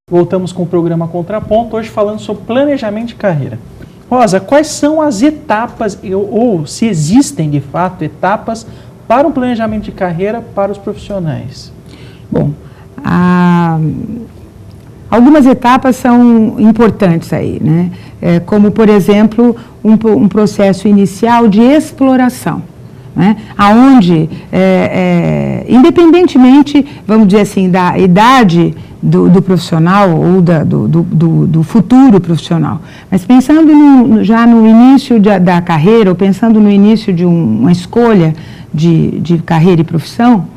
Voltamos com o programa Contraponto, hoje falando sobre planejamento de carreira. Rosa, quais são as etapas, ou se existem de fato etapas para um planejamento de carreira para os profissionais? Bom, algumas etapas são importantes aí, né? Como, por exemplo, um processo inicial de exploração, né? Onde, independentemente, vamos dizer assim, da idade do profissional ou do futuro profissional, mas pensando já no início da carreira, ou pensando no início de uma escolha de carreira e profissão,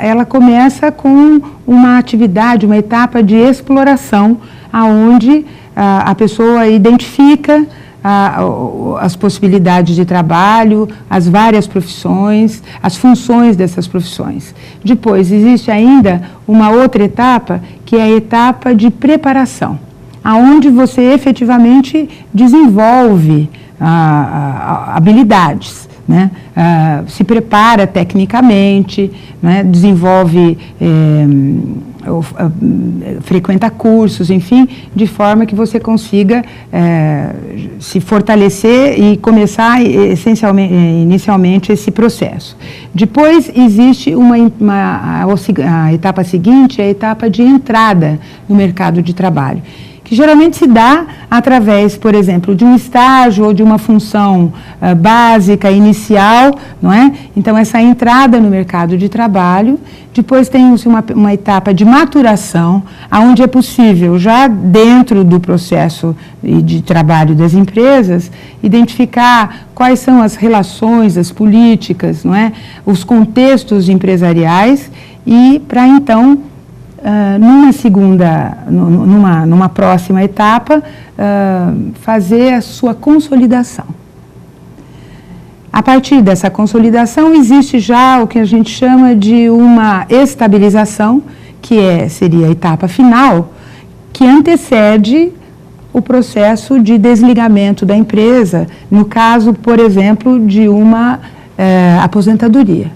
ela começa com uma atividade, uma etapa de exploração, onde a pessoa identifica as possibilidades de trabalho, as várias profissões, as funções dessas profissões. Depois, existe ainda uma outra etapa, que é a etapa de preparação, onde você efetivamente desenvolve habilidades, né? Se prepara tecnicamente, né? Desenvolve, frequenta cursos, enfim, de forma que você consiga se fortalecer e começar inicialmente esse processo. Depois existe a etapa seguinte, a etapa de entrada no mercado de trabalho, que geralmente se dá através, por exemplo, de um estágio ou de uma função básica, inicial, não é? Então, essa entrada no mercado de trabalho. Depois tem uma etapa de maturação, onde é possível, já dentro do processo de trabalho das empresas, identificar quais são as relações, as políticas, não é? Os contextos empresariais, e para então, numa próxima etapa, fazer a sua consolidação. A partir dessa consolidação, existe já o que a gente chama de uma estabilização, que seria a etapa final, que antecede o processo de desligamento da empresa, no caso, por exemplo, de uma aposentadoria.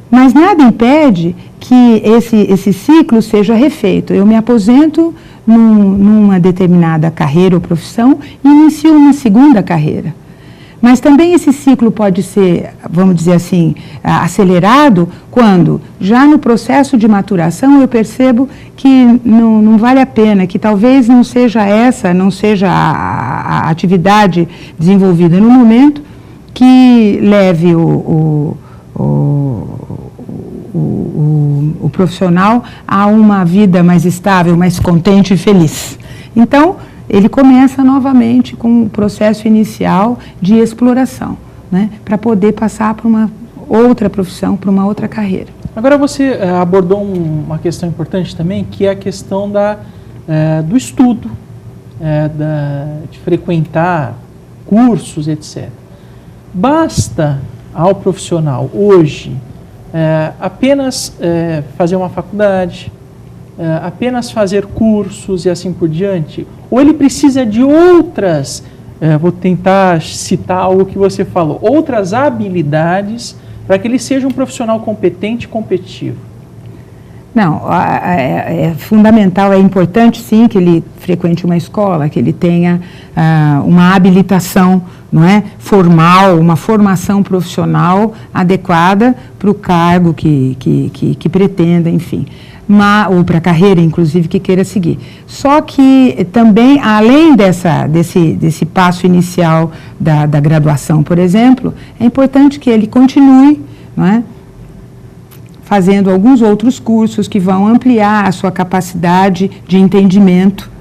Mas nada impede que esse ciclo seja refeito. Eu me aposento numa determinada carreira ou profissão e inicio uma segunda carreira. Mas também esse ciclo pode ser, vamos dizer assim, acelerado quando, já no processo de maturação, eu percebo que não vale a pena, que talvez não seja a atividade desenvolvida no momento que leve o profissional a uma vida mais estável, mais contente e feliz. Então, ele começa novamente com o processo inicial de exploração, né, para poder passar para uma outra profissão, para uma outra carreira. Agora você abordou uma questão importante também, que é a questão do estudo, de frequentar cursos, etc. Basta ao profissional hoje apenas fazer uma faculdade, apenas fazer cursos e assim por diante? Ou ele precisa de outras, vou tentar citar algo que você falou, outras habilidades para que ele seja um profissional competente e competitivo? Não, é fundamental, é importante sim que ele frequente uma escola, que ele tenha uma habilitação, não é, formal, uma formação profissional adequada para o cargo que pretenda, enfim. Ou para a carreira, inclusive, que queira seguir. Só que também, além desse passo inicial da graduação, por exemplo, é importante que ele continue, não é, fazendo alguns outros cursos que vão ampliar a sua capacidade de entendimento,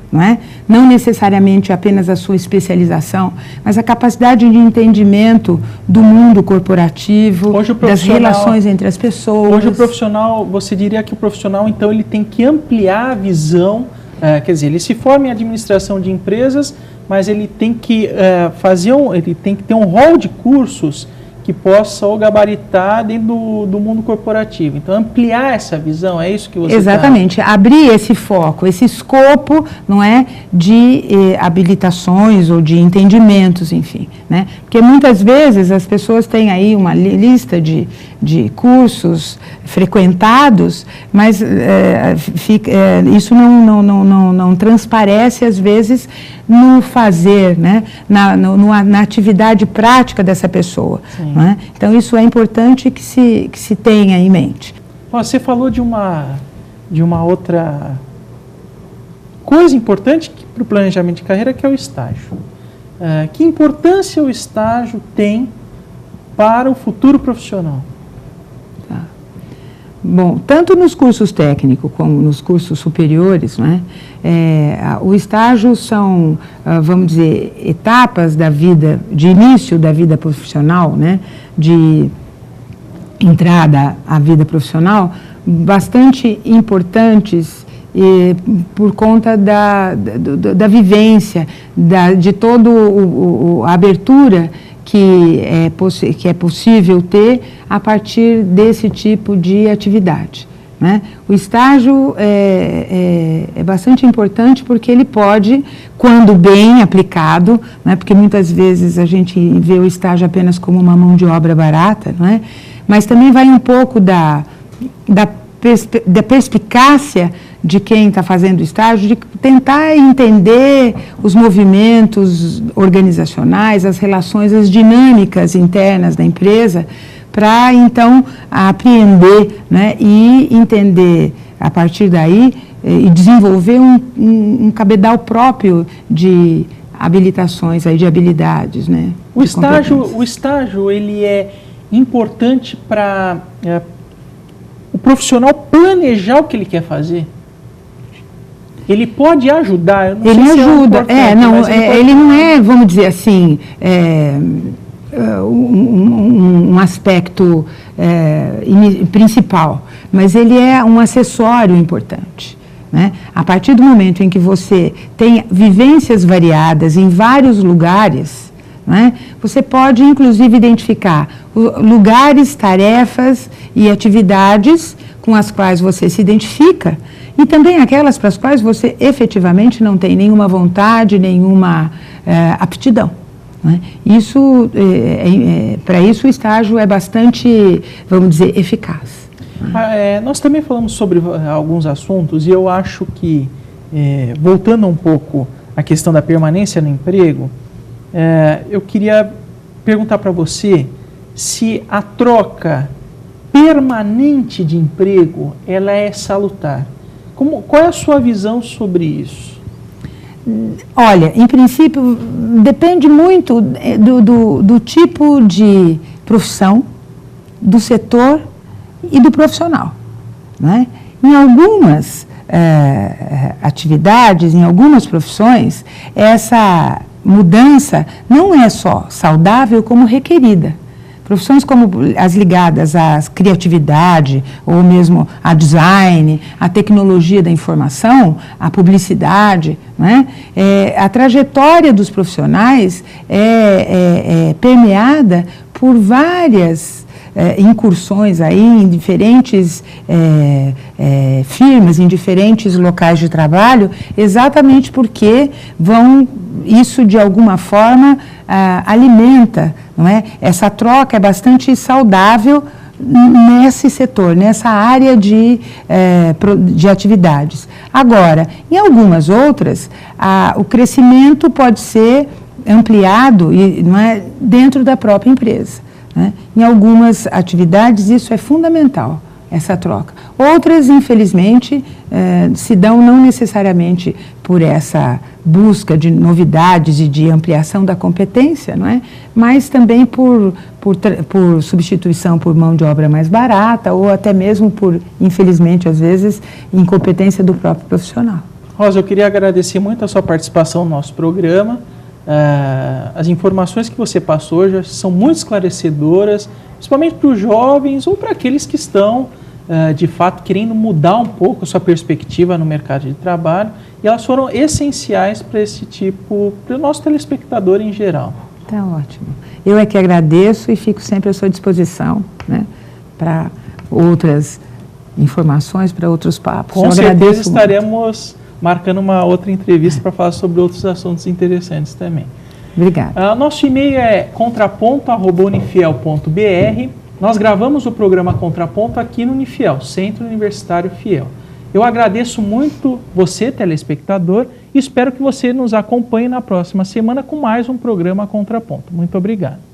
não necessariamente apenas a sua especialização, mas a capacidade de entendimento do mundo corporativo, das relações entre as pessoas. Hoje o profissional, você diria que o profissional, então, ele tem que ampliar a visão, quer dizer, ele se forma em administração de empresas, mas ele tem que ele tem que ter um rol de cursos que possa ou gabaritar dentro do mundo corporativo. Então, ampliar essa visão, é isso que você Exatamente, abrir esse foco, esse escopo, não é, de habilitações ou de entendimentos, enfim, né? Porque muitas vezes as pessoas têm aí uma lista de cursos frequentados, mas isso não transparece, às vezes, no fazer, né? Na atividade prática dessa pessoa. Né? Então, isso é importante que se tenha em mente. Você falou de uma outra coisa importante para o planejamento de carreira, que é o estágio. Que importância o estágio tem para o futuro profissional? Tá. Bom, tanto nos cursos técnicos como nos cursos superiores, né, o estágio são, vamos dizer, etapas da vida, de início da vida profissional, né, de entrada à vida profissional, bastante importantes por conta da vivência, de toda a abertura que é possível ter a partir desse tipo de atividade. Né? O estágio é bastante importante porque ele pode, quando bem aplicado, né? Porque muitas vezes a gente vê o estágio apenas como uma mão de obra barata, não é? Mas também vai um pouco da perspicácia de quem está fazendo o estágio, de tentar entender os movimentos organizacionais, as relações, as dinâmicas internas da empresa, para então apreender, né, e entender a partir daí e desenvolver um cabedal próprio de habilitações, aí, de habilidades. Né, o estágio ele é importante para o profissional planejar o que ele quer fazer? Ele pode ajudar? Eu não ele sei ajuda, ele não é, vamos dizer assim, um aspecto principal, mas ele é um acessório importante. Né? A partir do momento em que você tem vivências variadas em vários lugares, né, você pode inclusive identificar lugares, tarefas e atividades com as quais você se identifica e também aquelas para as quais você efetivamente não tem nenhuma vontade, nenhuma aptidão. Né? Isso, para isso o estágio é bastante, vamos dizer, eficaz. Nós também falamos sobre alguns assuntos e eu acho que, voltando um pouco à questão da permanência no emprego, eu queria perguntar para você se a troca permanente de emprego ela é salutar. Qual é a sua visão sobre isso? Olha, em princípio, depende muito do tipo de profissão, do setor e do profissional. Né? Em algumas atividades, em algumas profissões, essa mudança não é só saudável, como requerida. Profissões como as ligadas à criatividade, ou mesmo a design, a tecnologia da informação, a publicidade, né? A trajetória dos profissionais é permeada por várias incursões aí em diferentes firmas, em diferentes locais de trabalho, exatamente porque isso de alguma forma alimenta, não é? Essa troca é bastante saudável nesse setor, nessa área de atividades. Agora, em algumas outras, o crescimento pode ser ampliado não é, dentro da própria empresa. Né? Em algumas atividades isso é fundamental, essa troca. Outras, infelizmente, se dão não necessariamente por essa busca de novidades e de ampliação da competência, não é? Mas também por substituição por mão de obra mais barata ou até mesmo por, infelizmente, às vezes, incompetência do próprio profissional. Rosa, eu queria agradecer muito a sua participação no nosso programa. As informações que você passou hoje são muito esclarecedoras, principalmente para os jovens ou para aqueles que estão, de fato, querendo mudar um pouco a sua perspectiva no mercado de trabalho, e elas foram essenciais para esse tipo, para o nosso telespectador em geral. Tá ótimo. Eu é que agradeço e fico sempre à sua disposição, né, para outras informações, para outros papos. Com certeza estaremos marcando uma outra entrevista para falar sobre outros assuntos interessantes também. Obrigada. Nosso e-mail é contraponto@unifiel.br. Nós gravamos o programa Contraponto aqui no Unifiel, Centro Universitário Fiel. Eu agradeço muito você, telespectador, e espero que você nos acompanhe na próxima semana com mais um programa Contraponto. Muito obrigado.